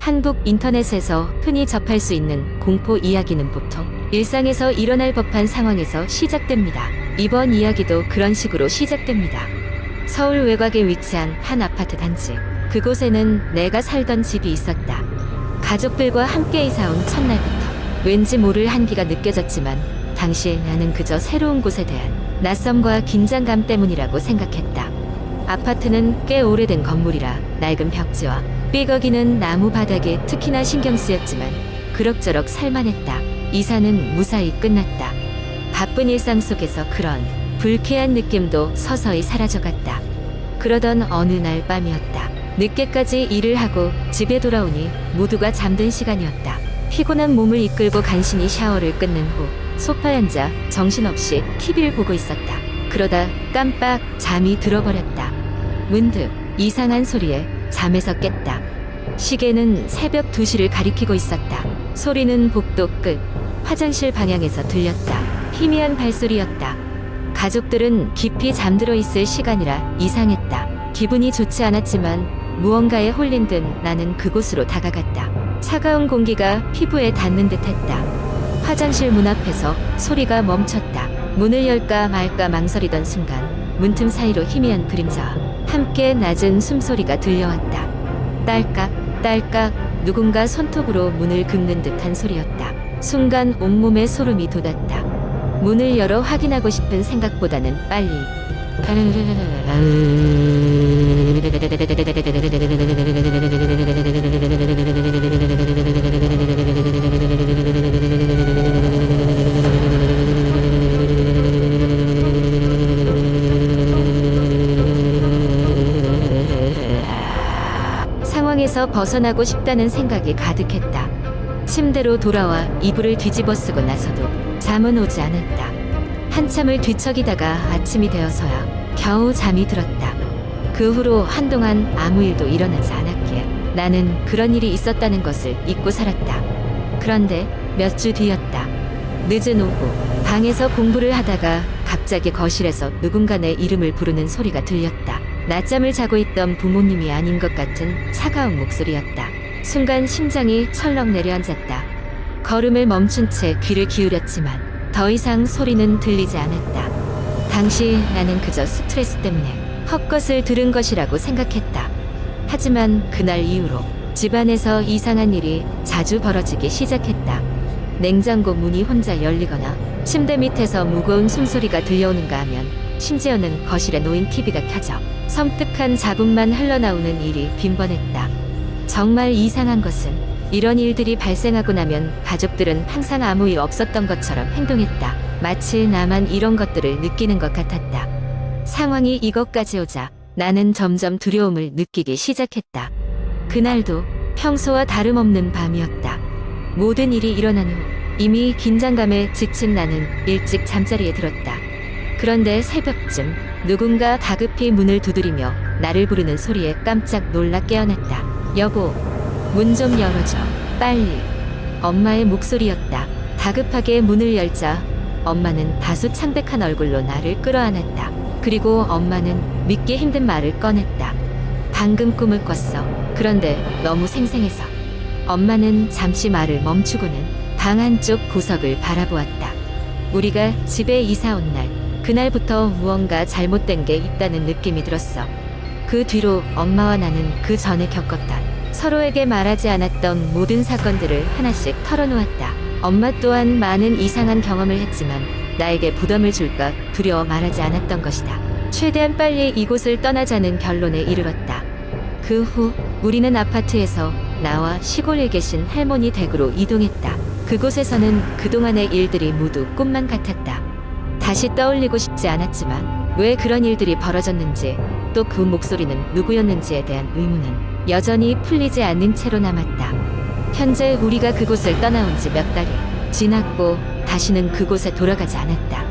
한국 인터넷에서 흔히 접할 수 있는 공포 이야기는 보통 일상에서 일어날 법한 상황에서 시작됩니다. 이번 이야기도 그런 식으로 시작됩니다. 서울 외곽에 위치한 한 아파트 단지. 그곳에는 내가 살던 집이 있었다. 가족들과 함께 이사 온 첫날부터 왠지 모를 한기가 느껴졌지만 당시 나는 그저 새로운 곳에 대한 낯섦과 긴장감 때문이라고 생각했다. 아파트는 꽤 오래된 건물이라 낡은 벽지와 삐걱이는 나무 바닥에 특히나 신경 쓰였지만 그럭저럭 살만했다. 이사는 무사히 끝났다. 바쁜 일상 속에서 그런 불쾌한 느낌도 서서히 사라져갔다. 그러던 어느 날 밤이었다. 늦게까지 일을 하고 집에 돌아오니 모두가 잠든 시간이었다. 피곤한 몸을 이끌고 간신히 샤워를 끝낸 후 소파에 앉아 정신없이 TV를 보고 있었다. 그러다 깜빡 잠이 들어버렸다. 문득 이상한 소리에 잠에서 깼다. 시계는 새벽 2시를 가리키고 있었다. 소리는 복도 끝 화장실 방향에서 들렸다. 희미한 발소리였다. 가족들은 깊이 잠들어 있을 시간이라 이상했다. 기분이 좋지 않았지만 무언가에 홀린 듯 나는 그곳으로 다가갔다. 차가운 공기가 피부에 닿는 듯했다. 화장실 문 앞에서 소리가 멈췄다. 문을 열까 말까 망설이던 순간 문틈 사이로 희미한 그림자와 함께 낮은 숨소리가 들려왔다. 딸깍 딸깍 누군가 손톱으로 문을 긁는 듯한 소리였다. 순간 온몸에 소름이 돋았다. 문을 열어 확인하고 싶은 생각보다는 빨리 상황에서 벗어나고 싶다는 생각이 가득했다. 침대로 돌아와 이불을 뒤집어 쓰고 나서도 잠은 오지 않았다. 한참을 뒤척이다가 아침이 되어서야 겨우 잠이 들었다. 그 후로 한동안 아무 일도 일어나지 않았기에 나는 그런 일이 있었다는 것을 잊고 살았다. 그런데 몇 주 뒤였다. 늦은 오후 방에서 공부를 하다가 갑자기 거실에서 누군가 내 이름을 부르는 소리가 들렸다. 낮잠을 자고 있던 부모님이 아닌 것 같은 차가운 목소리였다. 순간 심장이 철렁 내려앉았다. 걸음을 멈춘 채 귀를 기울였지만 더 이상 소리는 들리지 않았다. 당시 나는 그저 스트레스 때문에 헛것을 들은 것이라고 생각했다. 하지만 그날 이후로 집안에서 이상한 일이 자주 벌어지기 시작했다. 냉장고 문이 혼자 열리거나 침대 밑에서 무거운 숨소리가 들려오는가 하면 심지어는 거실에 놓인 TV가 켜져 섬뜩한 자국만 흘러나오는 일이 빈번했다. 정말 이상한 것은 이런 일들이 발생하고 나면 가족들은 항상 아무 일 없었던 것처럼 행동했다. 마치 나만 이런 것들을 느끼는 것 같았다. 상황이 이것까지 오자 나는 점점 두려움을 느끼기 시작했다. 그날도 평소와 다름없는 밤이었다. 모든 일이 일어난 후 이미 긴장감에 지친 나는 일찍 잠자리에 들었다. 그런데 새벽쯤 누군가 다급히 문을 두드리며 나를 부르는 소리에 깜짝 놀라 깨어났다. 여보, 문 좀 열어줘. 빨리. 엄마의 목소리였다. 다급하게 문을 열자 엄마는 다소 창백한 얼굴로 나를 끌어안았다. 그리고 엄마는 믿기 힘든 말을 꺼냈다. 방금 꿈을 꿨어. 그런데 너무 생생해서. 엄마는 잠시 말을 멈추고는 방 한쪽 구석을 바라보았다. 우리가 집에 이사 온 날, 그날부터 무언가 잘못된 게 있다는 느낌이 들었어. 그 뒤로 엄마와 나는 그 전에 겪었던 서로에게 말하지 않았던 모든 사건들을 하나씩 털어놓았다. 엄마 또한 많은 이상한 경험을 했지만 나에게 부담을 줄까 두려워 말하지 않았던 것이다. 최대한 빨리 이곳을 떠나자는 결론에 이르렀다. 그 후 우리는 아파트에서 나와 시골에 계신 할머니 댁으로 이동했다. 그곳에서는 그동안의 일들이 모두 꿈만 같았다. 다시 떠올리고 싶지 않았지만 왜 그런 일들이 벌어졌는지 또 그 목소리는 누구였는지에 대한 의문은 여전히 풀리지 않는 채로 남았다. 현재 우리가 그곳을 떠나온 지 몇 달이 지났고 다시는 그곳에 돌아가지 않았다.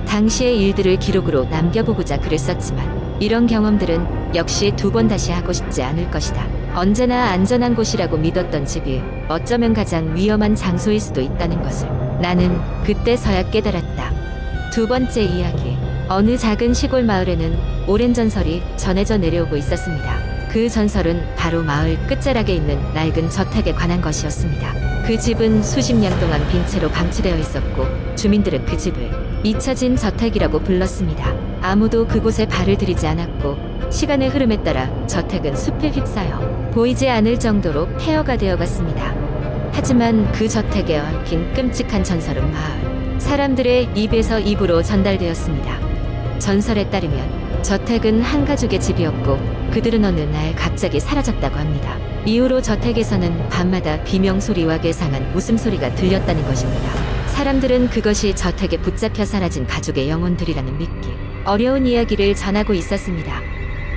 당시의 일들을 기록으로 남겨보고자 글을 썼지만 이런 경험들은 역시 2번 다시 하고 싶지 않을 것이다. 언제나 안전한 곳이라고 믿었던 집이 어쩌면 가장 위험한 장소일 수도 있다는 것을 나는 그때서야 깨달았다. 2번째 이야기. 어느 작은 시골 마을에는 오랜 전설이 전해져 내려오고 있었습니다. 그 전설은 바로 마을 끝자락에 있는 낡은 저택에 관한 것이었습니다. 그 집은 수십 년 동안 빈 채로 방치되어 있었고 주민들은 그 집을 잊혀진 저택이라고 불렀습니다. 아무도 그곳에 발을 들이지 않았고 시간의 흐름에 따라 저택은 숲에 휩싸여 보이지 않을 정도로 폐허가 되어갔습니다. 하지만 그 저택에 얽힌 끔찍한 전설은 마을 사람들의 입에서 입으로 전달되었습니다. 전설에 따르면 저택은 한 가족의 집이었고 그들은 어느 날 갑자기 사라졌다고 합니다. 이후로 저택에서는 밤마다 비명소리와 괴상한 웃음소리가 들렸다는 것입니다. 사람들은 그것이 저택에 붙잡혀 사라진 가족의 영혼들이라는 믿기 어려운 이야기를 전하고 있었습니다.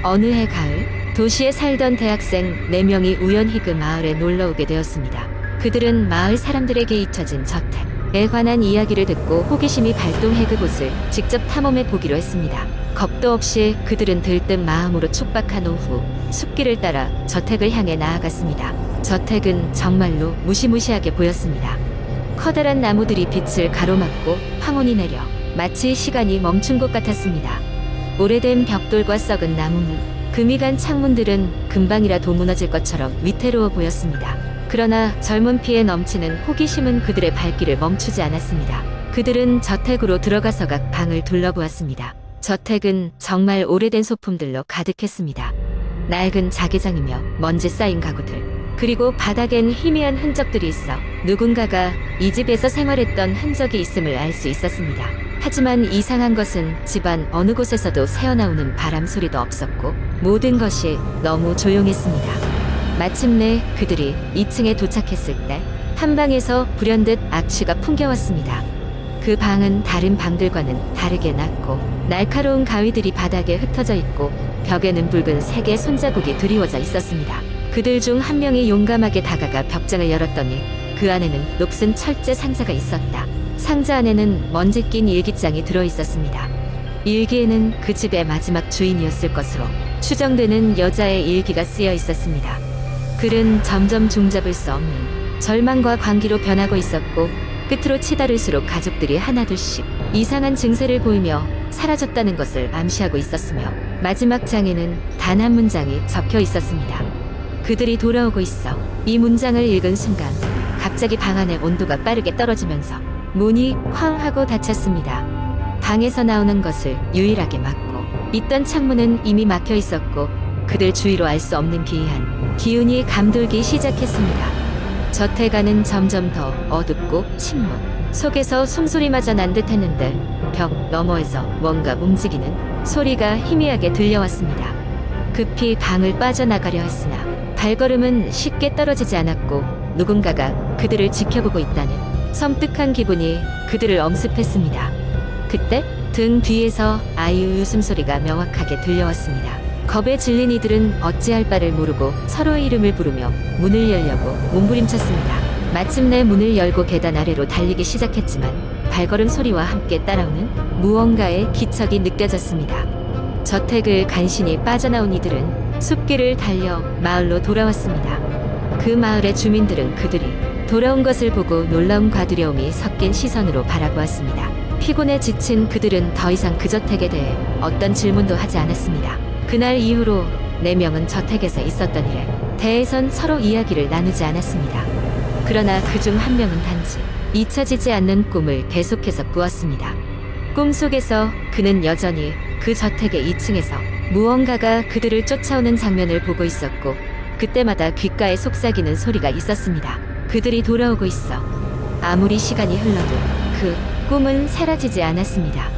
어느 해 가을, 도시에 살던 대학생 4명이 우연히 그 마을에 놀러오게 되었습니다. 그들은 마을 사람들에게 잊혀진 저택에 관한 이야기를 듣고 호기심이 발동해 그곳을 직접 탐험해 보기로 했습니다. 겁도 없이 그들은 들뜬 마음으로 촉박한 오후 숲길을 따라 저택을 향해 나아갔습니다. 저택은 정말로 무시무시하게 보였습니다. 커다란 나무들이 빛을 가로막고 황혼이 내려 마치 시간이 멈춘 것 같았습니다. 오래된 벽돌과 썩은 나무문, 금이 간 창문들은 금방이라도 무너질 것처럼 위태로워 보였습니다. 그러나 젊은 피에 넘치는 호기심은 그들의 발길을 멈추지 않았습니다. 그들은 저택으로 들어가서 각 방을 둘러보았습니다. 저택은 정말 오래된 소품들로 가득했습니다. 낡은 자개장이며 먼지 쌓인 가구들, 그리고 바닥엔 희미한 흔적들이 있어 누군가가 이 집에서 생활했던 흔적이 있음을 알 수 있었습니다. 하지만 이상한 것은 집안 어느 곳에서도 새어나오는 바람 소리도 없었고 모든 것이 너무 조용했습니다. 마침내 그들이 2층에 도착했을 때 한 방에서 불현듯 악취가 풍겨왔습니다. 그 방은 다른 방들과는 다르게 낮고 날카로운 가위들이 바닥에 흩어져 있고 벽에는 붉은 색의 손자국이 드리워져 있었습니다. 그들 중 한 명이 용감하게 다가가 벽장을 열었더니 그 안에는 녹슨 철제 상자가 있었다. 상자 안에는 먼지 낀 일기장이 들어있었습니다. 일기에는 그 집의 마지막 주인이었을 것으로 추정되는 여자의 일기가 쓰여 있었습니다. 글은 점점 종잡을 수 없는 절망과 광기로 변하고 있었고 끝으로 치달을수록 가족들이 하나둘씩 이상한 증세를 보이며 사라졌다는 것을 암시하고 있었으며 마지막 장에는 단 한 문장이 적혀 있었습니다. 그들이 돌아오고 있어. 이 문장을 읽은 순간 갑자기 방 안의 온도가 빠르게 떨어지면서 문이 쾅 하고 닫혔습니다. 방에서 나오는 것을 유일하게 막고 있던 창문은 이미 막혀 있었고 그들 주위로 알 수 없는 기이한 기운이 감돌기 시작했습니다. 저택 안은 점점 더 어둡고 침묵 속에서 숨소리마저 난 듯했는데 벽 너머에서 뭔가 움직이는 소리가 희미하게 들려왔습니다. 급히 방을 빠져나가려 했으나 발걸음은 쉽게 떨어지지 않았고 누군가가 그들을 지켜보고 있다는 섬뜩한 기분이 그들을 엄습했습니다. 그때 등 뒤에서 아이의 웃음소리가 명확하게 들려왔습니다. 겁에 질린 이들은 어찌할 바를 모르고 서로의 이름을 부르며 문을 열려고 몸부림쳤습니다. 마침내 문을 열고 계단 아래로 달리기 시작했지만 발걸음 소리와 함께 따라오는 무언가의 기척이 느껴졌습니다. 저택을 간신히 빠져나온 이들은 숲길을 달려 마을로 돌아왔습니다. 그 마을의 주민들은 그들이 돌아온 것을 보고 놀라움과 두려움이 섞인 시선으로 바라보았습니다. 피곤에 지친 그들은 더 이상 그 저택에 대해 어떤 질문도 하지 않았습니다. 그날 이후로 4명은 저택에서 있었던 일에 대해선 서로 이야기를 나누지 않았습니다. 그러나 그중 한 명은 단지 잊혀지지 않는 꿈을 계속해서 꾸었습니다. 꿈속에서 그는 여전히 그 저택의 2층에서 무언가가 그들을 쫓아오는 장면을 보고 있었고 그때마다 귓가에 속삭이는 소리가 있었습니다. 그들이 돌아오고 있어. 아무리 시간이 흘러도 그 꿈은 사라지지 않았습니다.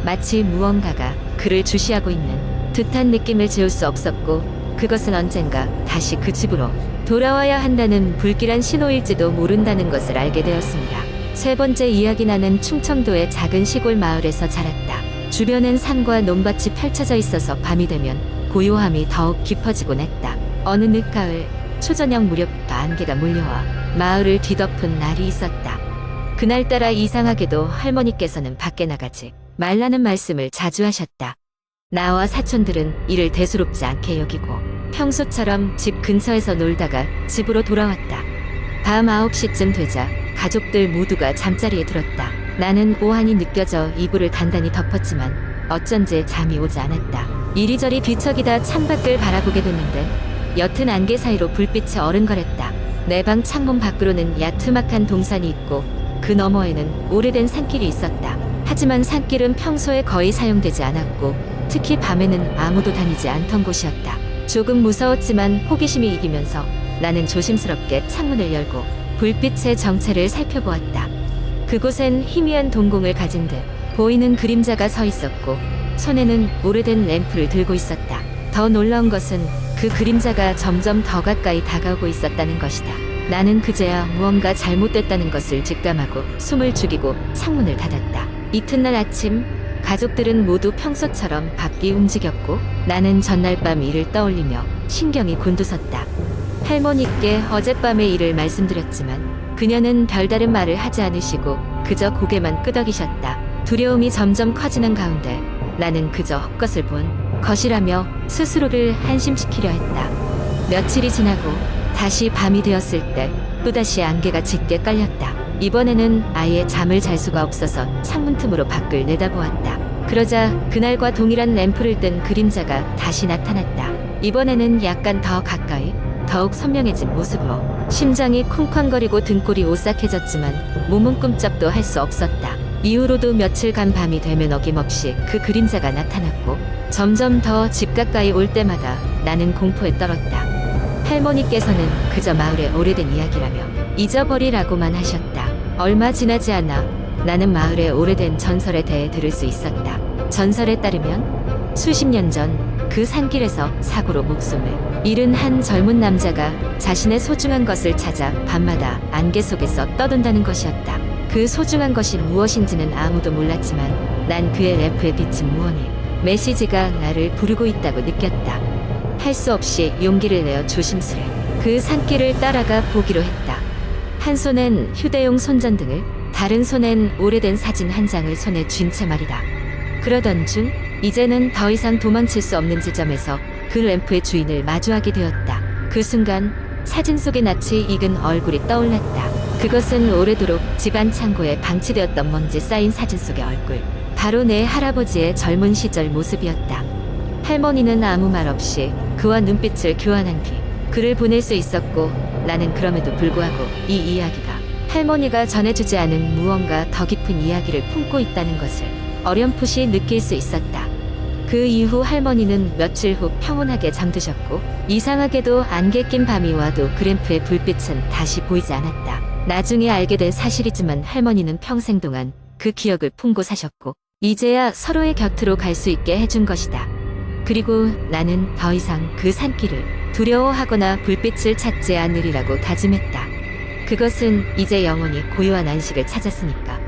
마치 무언가가 그를 주시하고 있는 듯한 느낌을 지울 수 없었고 그것은 언젠가 다시 그 집으로 돌아와야 한다는 불길한 신호일지도 모른다는 것을 알게 되었습니다. 세 번째 이야기 나는 충청도의 작은 시골 마을에서 자랐다. 주변엔 산과 논밭이 펼쳐져 있어서 밤이 되면 고요함이 더욱 깊어지곤 했다. 어느 늦가을 초저녁 무렵부터 안개가 몰려와 마을을 뒤덮은 날이 있었다. 그날따라 이상하게도 할머니께서는 밖에 나가지 말라는 말씀을 자주 하셨다. 나와 사촌들은 이를 대수롭지 않게 여기고 평소처럼 집 근처에서 놀다가 집으로 돌아왔다. 밤 9시쯤 되자 가족들 모두가 잠자리에 들었다. 나는 오한이 느껴져 이불을 단단히 덮었지만 어쩐지 잠이 오지 않았다. 이리저리 뒤척이다 창밖을 바라보게 됐는데 옅은 안개 사이로 불빛이 어른거렸다. 내 방 창문 밖으로는 야트막한 동산이 있고 그 너머에는 오래된 산길이 있었다. 하지만 산길은 평소에 거의 사용되지 않았고 특히 밤에는 아무도 다니지 않던 곳이었다. 조금 무서웠지만 호기심이 이기면서 나는 조심스럽게 창문을 열고 불빛의 정체를 살펴보았다. 그곳엔 희미한 동공을 가진 듯 보이는 그림자가 서 있었고 손에는 오래된 램프를 들고 있었다. 더 놀라운 것은 그 그림자가 점점 더 가까이 다가오고 있었다는 것이다. 나는 그제야 무언가 잘못됐다는 것을 직감하고 숨을 죽이고 창문을 닫았다. 이튿날 아침 가족들은 모두 평소처럼 바삐 움직였고 나는 전날 밤 일을 떠올리며 신경이 곤두섰다. 할머니께 어젯밤의 일을 말씀드렸지만 그녀는 별다른 말을 하지 않으시고 그저 고개만 끄덕이셨다. 두려움이 점점 커지는 가운데 나는 그저 헛것을 본 것이라며 스스로를 한심시키려 했다. 며칠이 지나고 다시 밤이 되었을 때 또다시 안개가 짙게 깔렸다. 이번에는 아예 잠을 잘 수가 없어서 창문 틈으로 밖을 내다보았다. 그러자 그날과 동일한 램프를 뜬 그림자가 다시 나타났다. 이번에는 약간 더 가까이 더욱 선명해진 모습으로 심장이 쿵쾅거리고 등골이 오싹해졌지만 몸은 꼼짝도 할 수 없었다. 이후로도 며칠간 밤이 되면 어김없이 그 그림자가 나타났고 점점 더 집 가까이 올 때마다 나는 공포에 떨었다. 할머니께서는 그저 마을의 오래된 이야기라며 잊어버리라고만 하셨다. 얼마 지나지 않아 나는 마을의 오래된 전설에 대해 들을 수 있었다. 전설에 따르면 수십 년 전 그 산길에서 사고로 목숨을 잃은 한 젊은 남자가 자신의 소중한 것을 찾아 밤마다 안개 속에서 떠돈다는 것이었다. 그 소중한 것이 무엇인지는 아무도 몰랐지만 난 그의 램프에 비친 무언이 메시지가 나를 부르고 있다고 느꼈다. 할 수 없이 용기를 내어 조심스레 그 산길을 따라가 보기로 했다. 한 손엔 휴대용 손전등을, 다른 손엔 오래된 사진 한 장을 손에 쥔 채 말이다. 그러던 중 이제는 더 이상 도망칠 수 없는 지점에서 그 램프의 주인을 마주하게 되었다. 그 순간 사진 속의 낯이 익은 얼굴이 떠올랐다. 그것은 오래도록 집안 창고에 방치되었던 먼지 쌓인 사진 속의 얼굴. 바로 내 할아버지의 젊은 시절 모습이었다. 할머니는 아무 말 없이 그와 눈빛을 교환한 뒤 글을 보낼 수 있었고 나는 그럼에도 불구하고 이 이야기가 할머니가 전해주지 않은 무언가 더 깊은 이야기를 품고 있다는 것을 어렴풋이 느낄 수 있었다. 그 이후 할머니는 며칠 후 평온하게 잠드셨고 이상하게도 안개 낀 밤이 와도 그 램프의 불빛은 다시 보이지 않았다. 나중에 알게 된 사실이지만 할머니는 평생 동안 그 기억을 품고 사셨고 이제야 서로의 곁으로 갈 수 있게 해준 것이다. 그리고 나는 더 이상 그 산길을 두려워하거나 불빛을 찾지 않으리라고 다짐했다. 그것은 이제 영원히 고요한 안식을 찾았으니까.